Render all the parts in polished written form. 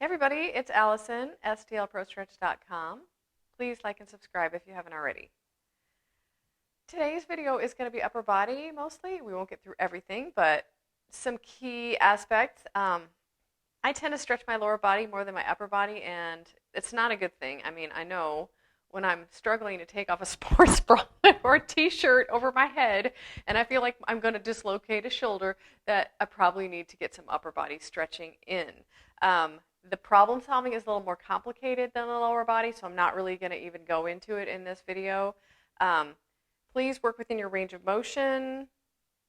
Hey everybody, it's Allison, stlprostretch.com. Please like and subscribe if you haven't already. Today's video is going to be upper body mostly. We won't get through everything, but some key aspects. I tend to stretch my lower body more than my upper body, and it's not a good thing. I mean, I know when I'm struggling to take off a sports bra or a t-shirt over my head, and I feel like I'm going to dislocate a shoulder, that I probably need to get some upper body stretching in. The problem solving is a little more complicated than the lower body, so I'm not really going to even go into it in this video. Please work within your range of motion,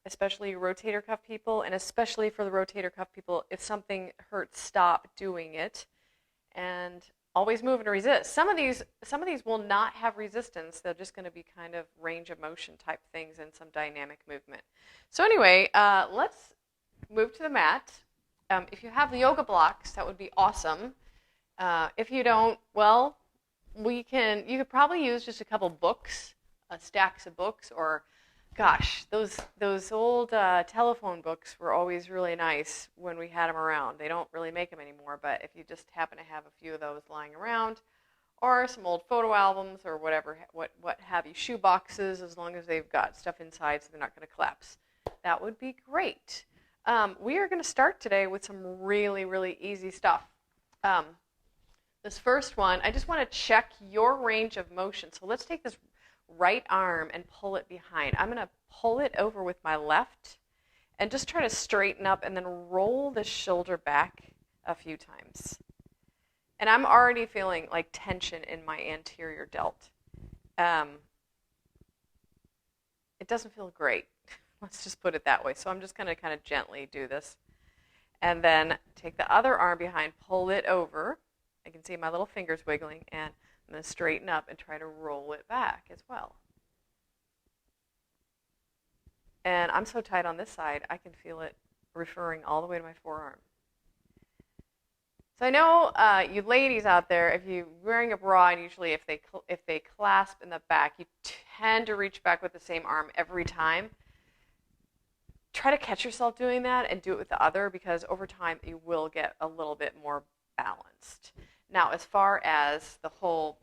especially rotator cuff people, and especially for the rotator cuff people, if something hurts, stop doing it, and always move and resist. Some of these will not have resistance. They're just going to be kind of range of motion type things and some dynamic movement. So anyway, let's move to the mat. If you have the yoga blocks, that would be awesome. If you don't, well, you could probably use just a couple books, stacks of books, or gosh, those old telephone books were always really nice when we had them around. They don't really make them anymore, but if you just happen to have a few of those lying around, or some old photo albums or whatever, what have you, shoe boxes, as long as they've got stuff inside so they're not going to collapse, that would be great. We are going to start today with some really, really easy stuff. This first one, I just want to check your range of motion. So let's take this right arm and pull it behind. I'm going to pull it over with my left and just try to straighten up and then roll the shoulder back a few times. And I'm already feeling like tension in my anterior delt. It doesn't feel great. Let's just put it that way. So I'm just going to kind of gently do this. And then take the other arm behind, pull it over. I can see my little fingers wiggling, and I'm going to straighten up and try to roll it back as well. And I'm so tight on this side, I can feel it referring all the way to my forearm. So I know you ladies out there, if you're wearing a bra, and usually if they clasp in the back, you tend to reach back with the same arm every time. Try to catch yourself doing that and do it with the other, because over time you will get a little bit more balanced. Now, as far as the whole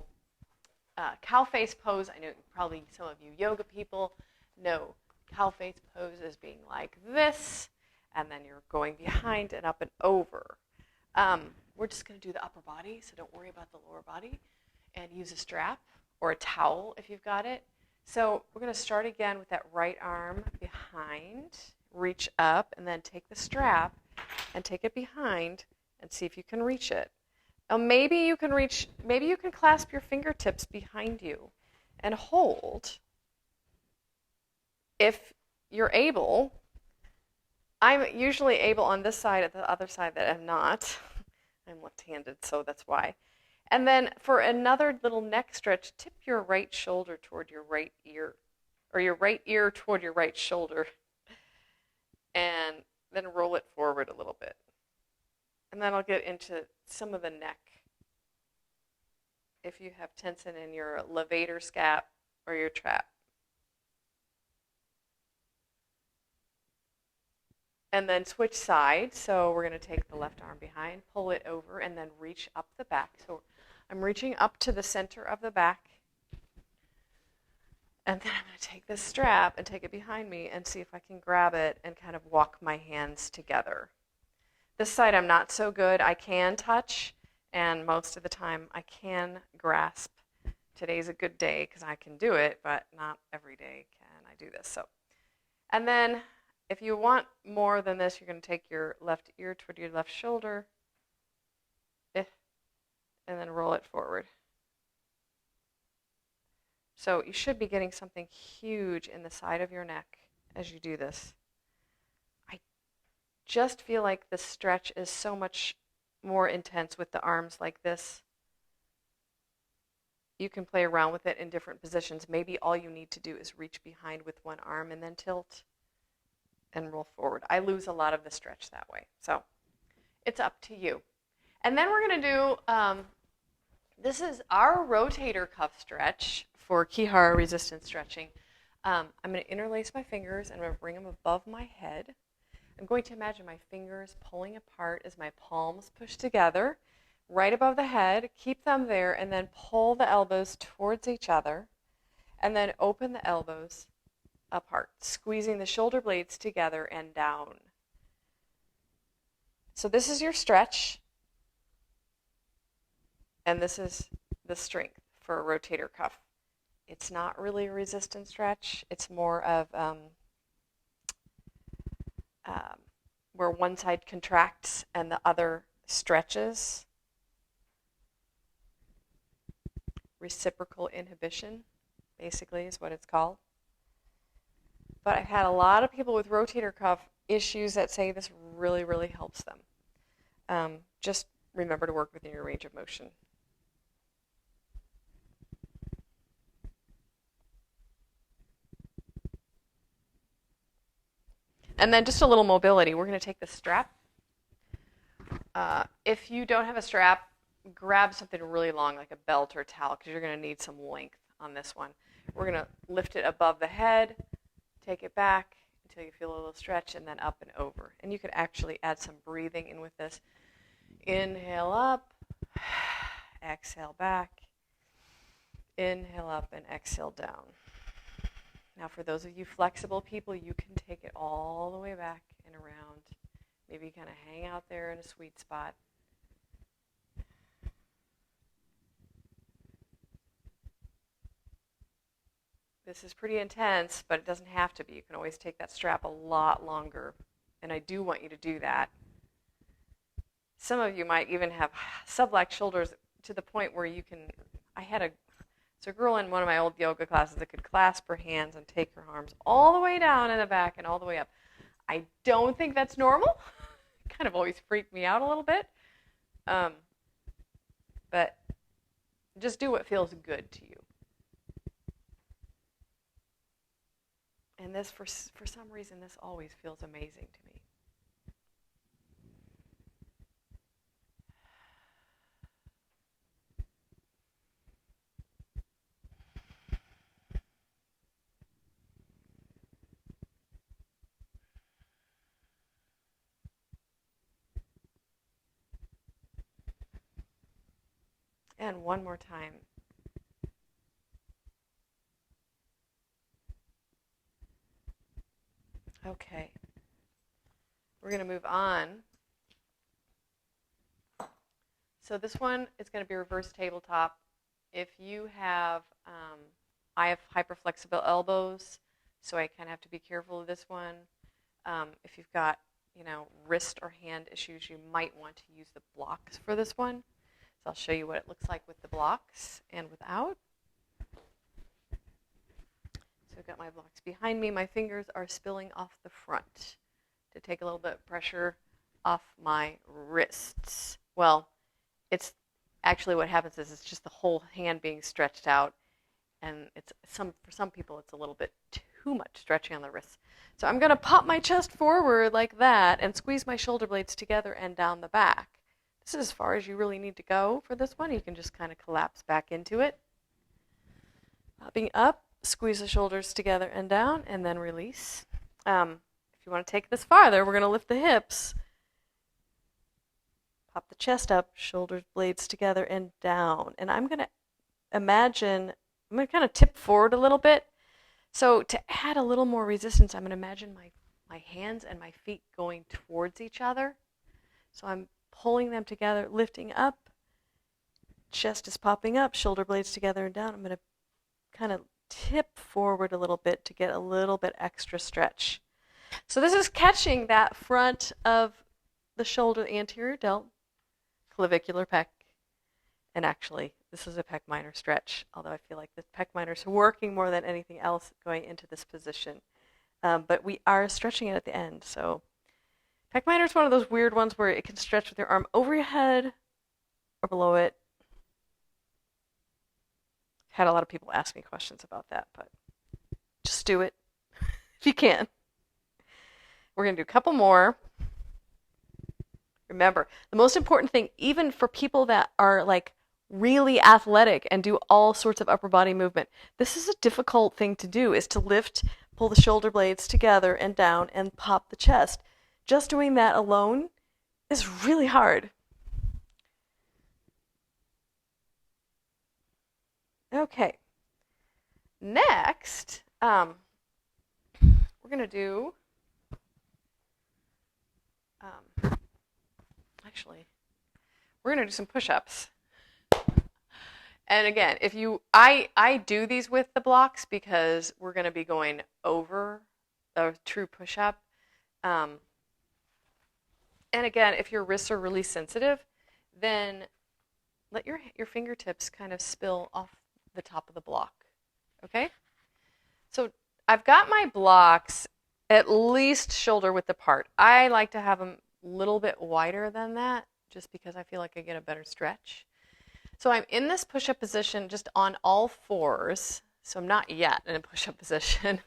cow face pose, I know probably some of you yoga people know cow face pose as being like this, and then you're going behind and up and over. We're just going to do the upper body, so don't worry about the lower body, and use a strap or a towel if you've got it. So we're going to start again with that right arm behind, reach up, and then take the strap and take it behind and see if you can reach it. Now maybe you can clasp your fingertips behind you and hold if you're able. I'm usually able on this side, at the other side that I'm not. I'm left-handed, so that's why. And then for another little neck stretch, tip your right shoulder toward your right ear, or your right ear toward your right shoulder, and then roll it forward a little bit. And then I'll get into some of the neck. If you have tension in your levator scap or your trap. And then switch sides. So we're going to take the left arm behind, pull it over, and then reach up the back. So I'm reaching up to the center of the back. And then I'm going to take this strap and take it behind me and see if I can grab it and kind of walk my hands together. This side I'm not so good. I can touch, and most of the time I can grasp. Today's a good day because I can do it, but not every day can I do this. So, and then if you want more than this, you're going to take your left ear toward your left shoulder, and then roll it forward. So you should be getting something huge in the side of your neck as you do this. I just feel like the stretch is so much more intense with the arms like this. You can play around with it in different positions. Maybe all you need to do is reach behind with one arm and then tilt and roll forward. I lose a lot of the stretch that way. So it's up to you. And then we're going to do, this is our rotator cuff stretch for ki-hara resistance stretching. I'm going to interlace my fingers and I'm going to bring them above my head. I'm going to imagine my fingers pulling apart as my palms push together. right above the head. Keep them there and then pull the elbows towards each other and then open the elbows apart, squeezing the shoulder blades together and down. So this is your stretch, and this is the strength for a rotator cuff. It's not really a resistance stretch. It's more of where one side contracts and the other stretches. Reciprocal inhibition, basically, is what it's called. But I've had a lot of people with rotator cuff issues that say this really, really helps them. Just remember to work within your range of motion. And then just a little mobility. We're going to take the strap. If you don't have a strap, grab something really long like a belt or a towel because you're going to need some length on this one. We're going to lift it above the head, take it back until you feel a little stretch, and then up and over. And you could actually add some breathing in with this. Inhale up, exhale back, inhale up, and exhale down. Now for those of you flexible people, you can take it all the way back and around. Maybe kind of hang out there in a sweet spot. This is pretty intense, but it doesn't have to be. You can always take that strap a lot longer, and I do want you to do that. Some of you might even have subluxed shoulders to the point where you can, a girl in one of my old yoga classes that could clasp her hands and take her arms all the way down in the back and all the way up. I don't think that's normal. It kind of always freaked me out a little bit. But just do what feels good to you. And this, for some reason, this always feels amazing to me. And one more time. Okay. We're going to move on. So this one is going to be reverse tabletop. If you have, I have hyperflexible elbows, so I kind of have to be careful of this one. If you've got, wrist or hand issues, you might want to use the blocks for this one. So I'll show you what it looks like with the blocks and without. So I've got my blocks behind me. My fingers are spilling off the front to take a little bit of pressure off my wrists. Well, it's actually what happens is it's just the whole hand being stretched out, and for some people it's a little bit too much stretching on the wrists. So I'm going to pop my chest forward like that and squeeze my shoulder blades together and down the back. This is as far as you really need to go for this one. You can just kind of collapse back into it. Popping up, squeeze the shoulders together and down, and then release. If you want to take this farther, we're going to lift the hips. Pop the chest up, shoulders, blades together and down. And I'm going to kind of tip forward a little bit. So to add a little more resistance, I'm going to imagine my hands and my feet going towards each other. So I'm pulling them together, lifting up, chest is popping up, shoulder blades together and down. I'm going to kind of tip forward a little bit to get a little bit extra stretch. So this is catching that front of the shoulder, the anterior delt, clavicular pec, and actually this is a Pec Minor Stretch, although I feel like the Pec Minor is working more than anything else going into this position. But we are stretching it at the end, so Pec Minor is one of those weird ones where it can stretch with your arm over your head or below it. Had a lot of people ask me questions about that, but just do it if you can. We're going to do a couple more. Remember, the most important thing, even for people that are like really athletic and do all sorts of upper body movement, this is a difficult thing to do, is to lift, pull the shoulder blades together and down and pop the chest. Just doing that alone is really hard. Okay. Next, we're going to do, we're going to do some push-ups. And again, if you, I do these with the blocks because we're going to be going over a true push-up. And again, if your wrists are really sensitive, then let your fingertips kind of spill off the top of the block. Okay? So I've got my blocks at least shoulder width apart. I like to have them a little bit wider than that just because I feel like I get a better stretch. So I'm in this push-up position just on all fours. So I'm not yet in a push-up position.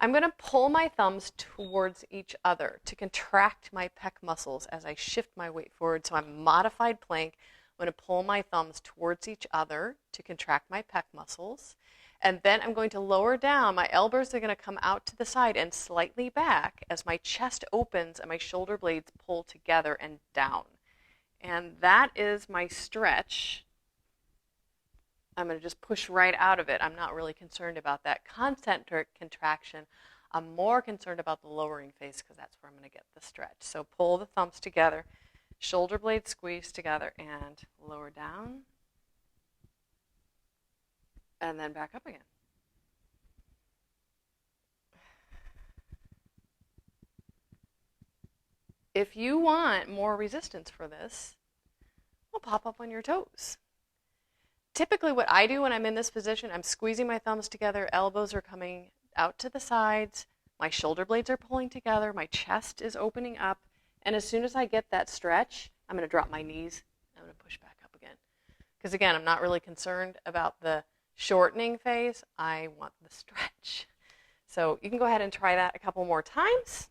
I'm going to pull my thumbs towards each other to contract my pec muscles as I shift my weight forward. So I'm modified plank. I'm going to pull my thumbs towards each other to contract my pec muscles. And then I'm going to lower down. My elbows are going to come out to the side and slightly back as my chest opens and my shoulder blades pull together and down. And that is my stretch. I'm going to just push right out of it. I'm not really concerned about that concentric contraction. I'm more concerned about the lowering phase because that's where I'm going to get the stretch. So pull the thumbs together, shoulder blades squeeze together, and lower down. And then back up again. If you want more resistance for this, we'll pop up on your toes. Typically what I do when I'm in this position, I'm squeezing my thumbs together, elbows are coming out to the sides, my shoulder blades are pulling together, my chest is opening up, and as soon as I get that stretch, I'm going to drop my knees, I'm going to push back up again. Because again, I'm not really concerned about the shortening phase, I want the stretch. So you can go ahead and try that a couple more times.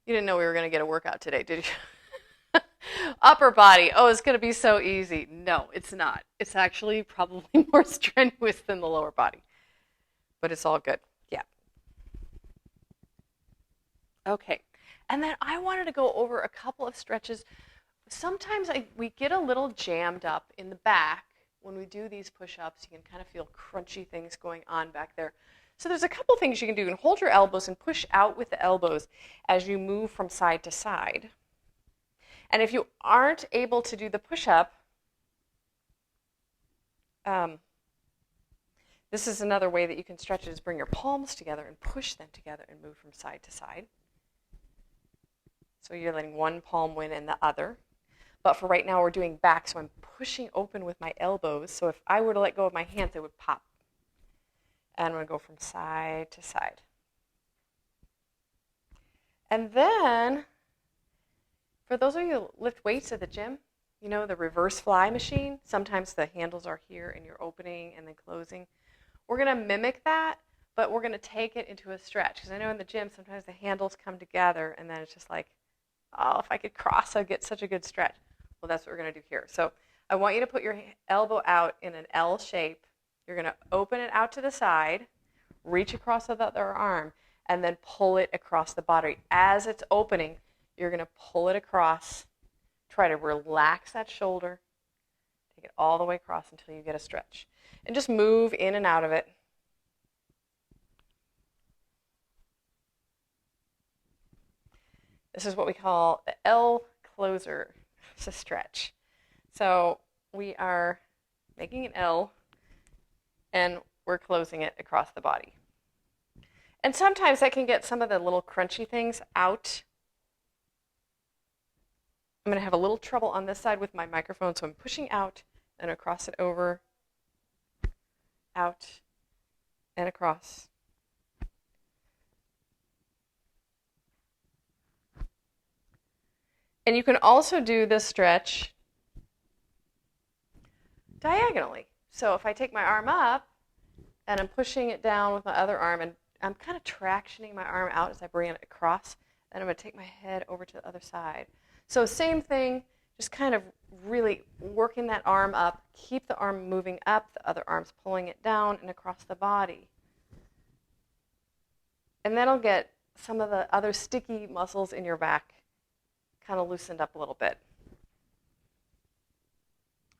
You didn't know we were going to get a workout today, did you? Upper body, oh, it's going to be so easy. No, it's not. It's actually probably more strenuous than the lower body. But it's all good. Yeah. Okay. And then I wanted to go over a couple of stretches. Sometimes we get a little jammed up in the back when we do these push-ups. You can kind of feel crunchy things going on back there. So there's a couple things you can do. You can hold your elbows and push out with the elbows as you move from side to side. And if you aren't able to do the push-up, this is another way that you can stretch it, is bring your palms together and push them together and move from side to side. So you're letting one palm win and the other. But for right now, we're doing back, so I'm pushing open with my elbows. So if I were to let go of my hands, they would pop. And I'm going to go from side to side. And then, for those of you who lift weights at the gym, you know the reverse fly machine? Sometimes the handles are here and you're opening and then closing. We're going to mimic that, but we're going to take it into a stretch. Because I know in the gym, sometimes the handles come together and then it's just like, oh, if I could cross, I'd get such a good stretch. Well, that's what we're going to do here. So I want you to put your elbow out in an L shape. You're going to open it out to the side, reach across the other arm, and then pull it across the body. As it's opening, you're going to pull it across. Try to relax that shoulder. Take it all the way across until you get a stretch. And just move in and out of it. This is what we call the LCloser Stretch. So we are making an L, and we're closing it across the body. And sometimes I can get some of the little crunchy things out. I'm going to have a little trouble on this side with my microphone, so I'm pushing out and across it over, out, and across. And you can also do this stretch diagonally. So if I take my arm up and I'm pushing it down with my other arm and I'm kind of tractioning my arm out as I bring it across, then I'm going to take my head over to the other side. So same thing, just kind of really working that arm up, keep the arm moving up, the other arm's pulling it down and across the body. And that'll get some of the other sticky muscles in your back kind of loosened up a little bit.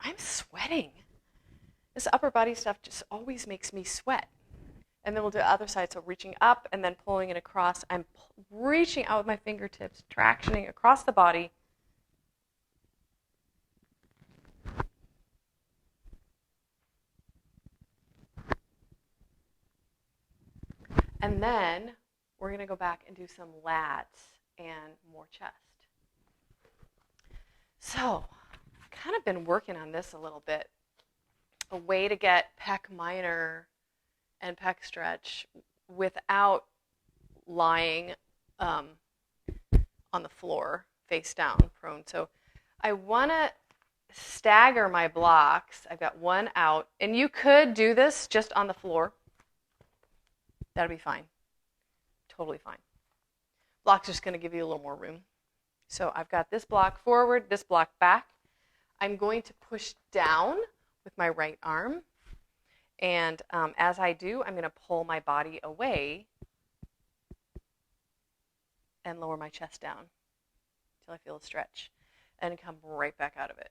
I'm sweating. This upper body stuff just always makes me sweat. And then we'll do the other side, so reaching up and then pulling it across. I'm reaching out with my fingertips, tractioning across the body. And then we're going to go back and do some lats and more chest. So I've kind of been working on this a little bit. A way to get Pec Minor and Pec Stretch without lying on the floor, face down, prone. So I want to stagger my blocks. I've got one out. And you could do this just on the floor. That'll be fine. Totally fine. Block's just going to give you a little more room. So I've got this block forward, this block back. I'm going to push down with my right arm. And as I do, I'm going to pull my body away and lower my chest down until I feel a stretch and come right back out of it.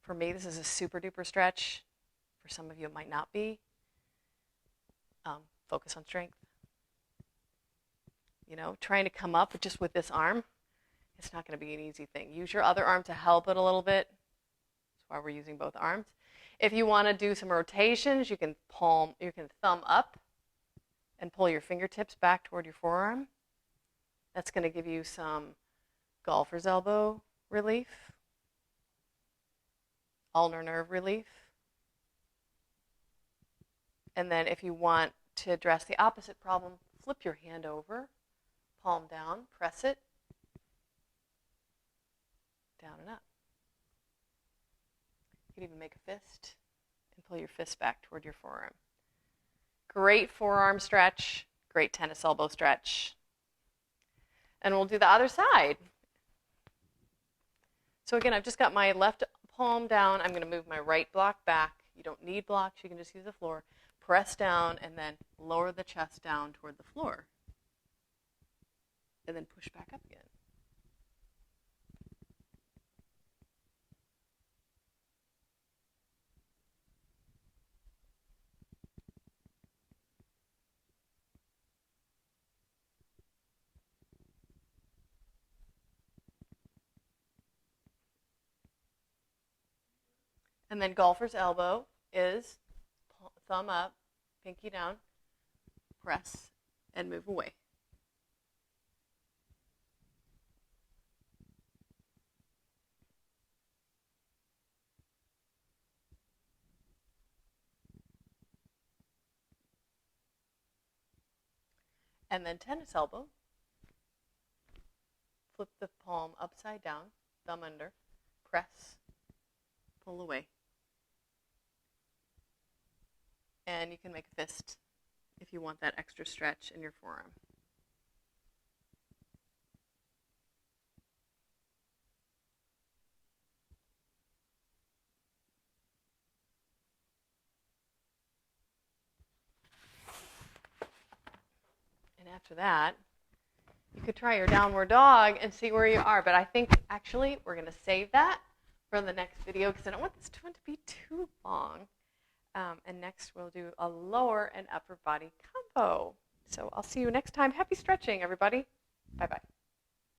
For me, this is a super duper stretch. For some of you, it might not be. Focus on strength. You know, trying to come up just with this arm, it's not going to be an easy thing. Use your other arm to help it a little bit. That's why we're using both arms. If you want to do some rotations, you can thumb up and pull your fingertips back toward your forearm. That's going to give you some golfer's elbow relief, ulnar nerve relief. And then if you want to address the opposite problem, flip your hand over, palm down, press it, down and up. You can even make a fist and pull your fist back toward your forearm. Great forearm stretch, great tennis elbow stretch. And we'll do the other side. So again, I've just got my left palm down. I'm going to move my right block back. You don't need blocks. You can just use the floor. Press down and then lower the chest down toward the floor. And then push back up again. And then golfer's elbow is thumb up, pinky down, press, and move away. And then tennis elbow. Flip the palm upside down, thumb under, press, pull away. And you can make a fist if you want that extra stretch in your forearm. And after that, you could try your downward dog and see where you are. But I think actually we're going to save that for the next video because I don't want this one to be too long. And next we'll do a lower and upper body combo. So I'll see you next time. Happy stretching, everybody. Bye-bye.